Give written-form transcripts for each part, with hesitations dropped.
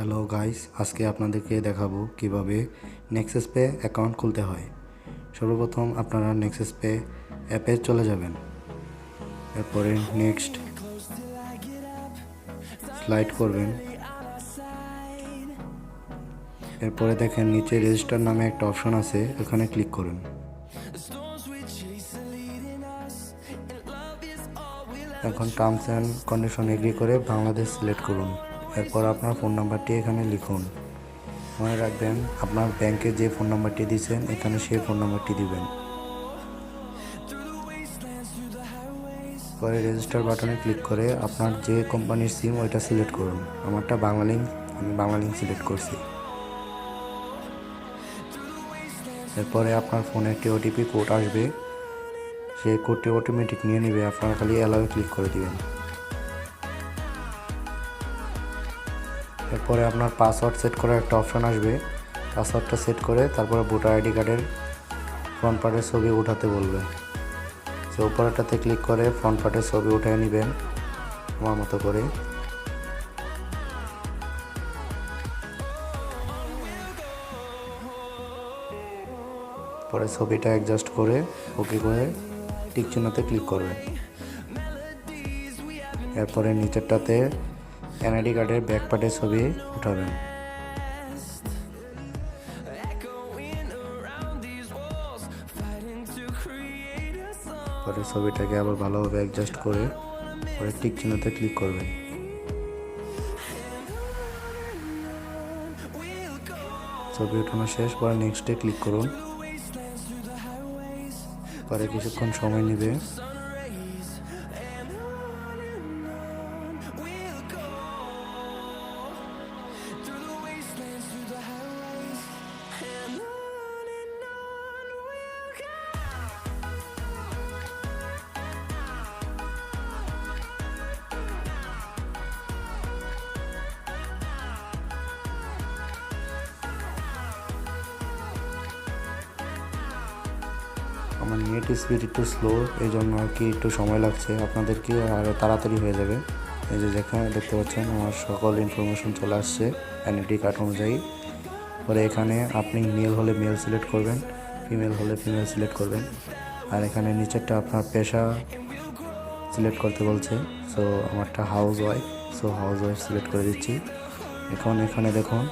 Hello guys, আজকে আপনাদেরকে দেখাবো কিভাবে নেক্সাস পে অ্যাকাউন্ট খুলতে হয়। সর্বপ্রথম আপনারা নেক্সাস পে অ্যাপে চলে যাবেন। এরপরে নেক্সট স্লাইড করবেন। এরপরে দেখেন নিচে রেজিস্টার নামে একটা অপশন আছে, ওখানে ক্লিক করুন। এখন টার্মস অ্যান্ড কন্ডিশন এগ্রি করে বাংলাদেশ সিলেক্ট করুন। এরপর আপনার ফোন নাম্বারটি এখানে লিখুন। মনে রাখবেন, আপনার ব্যাংকে যে ফোন নাম্বারটি দিয়েছেন এখানে সেই ফোন নাম্বারটি দিবেন। পরে রেজিস্টার বাটনে ক্লিক করে আপনার যে কোম্পানির সিম ওইটা সিলেক্ট করুন। আমারটা বাংলালিংক, আমি বাংলালিংক সিলেক্ট করছি। এরপরে আপনার ফোনে একটি ওটিপি কোড আসবে, সেই কোডটি অটোমেটিক নিয়ে নেবে, আপনারা খালি অ্যালাউয়ে ক্লিক করে দিবেন। এরপরে আপনার পাসওয়ার্ড সেট করার একটা অপশন আসবে, পাসওয়ার্ডটা সেট করে তারপরে ভোটার আইডি কার্ডের ফ্রন্ট পার্টের ছবি উঠাতে বলবে। সো উপরেরটাতে ক্লিক করে ফ্রন্ট পার্টের ছবি উঠিয়ে নেবেন আমার মতো করে। পরে ছবিটা অ্যাডজাস্ট করে ওকে করে টিক চিহ্নতে ক্লিক করবেন। এরপরে নিচেরটাতে এনআইডি কার্ডের ব্যাক পার্টের ছবি উঠাবেন। পরে ছবিটাকে আবার ভালোভাবে অ্যাডজাস্ট করে পরে টিক চিহ্নতে ক্লিক করবেন। ছবি উঠানো শেষ, পরে নেক্সটে ক্লিক করুন। পরে কিছুক্ষণ সময় নেবে। আমার নেট স্পিড একটু স্লো, এই জন্য আর কি একটু সময় লাগছে। আপনাদেরকে আরও তাড়াতাড়ি হয়ে যাবে। এই যে যেখানে দেখতে পাচ্ছেন আমার সকল ইনফরমেশন চলে আসছে এনআইডি কার্ড অনুযায়ী। পরে এখানে আপনি মেল হলে মেল সিলেক্ট করবেন, ফিমেল হলে ফিমেল সিলেক্ট করবেন। আর এখানে নিচেরটা আপনার পেশা সিলেক্ট করতে বলছে। সো আমারটা house wife, so house wife select করে দিচ্ছি। এখন এখানে দেখুন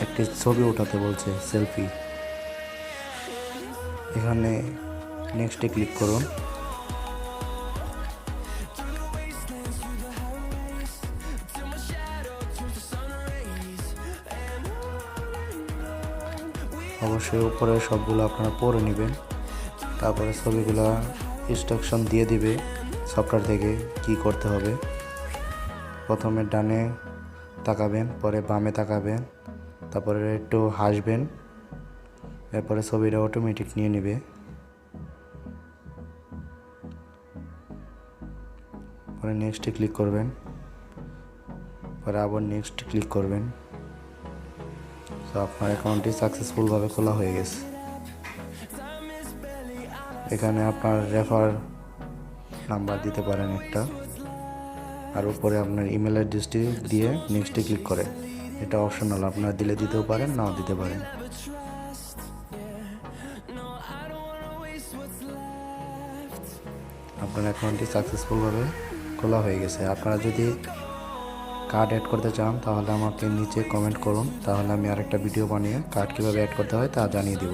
একটি ছবি ওঠাতে বলছে, সেলফি। এখানে নেক্সটে ক্লিক করুন। অবশ্যই উপরে সবগুলো আপনারা পড়ে নেবেন, তারপরে ছবিগুলো ইনস্ট্রাকশন দিয়ে দিবে সফটওয়্যার থেকে কি করতে হবে। প্রথমে ডানে তাকাবেন, পরে বামে তাকাবেন, তারপরে একটু হাসবেন, এরপরে ছবিটা অটোমেটিক নিয়ে নেবে। পরে নেক্সটে ক্লিক করবেন, পরে আবার নেক্সট ক্লিক করবেন। তো আপনার অ্যাকাউন্টটি সাকসেসফুলভাবে খোলা হয়ে গেছে। এখানে আপনার রেফার নাম্বার দিতে পারেন একটা, আর উপরে আপনার ইমেল অ্যাড্রেসটি দিয়ে নেক্সটে ক্লিক করে, এটা অপশনাল, আপনারা দিলে দিতেও পারেন, নাও দিতে পারেন। আপনার অ্যাকাউন্টটি সাকসেসফুলভাবে খোলা হয়ে গেছে। আপনারা যদি কার্ড অ্যাড করতে চান তাহলে আমাকে নিচে কমেন্ট করুন, তাহলে আমি আরেকটা ভিডিও বানিয়ে কার্ড কীভাবে অ্যাড করতে হয় তা জানিয়ে দেব।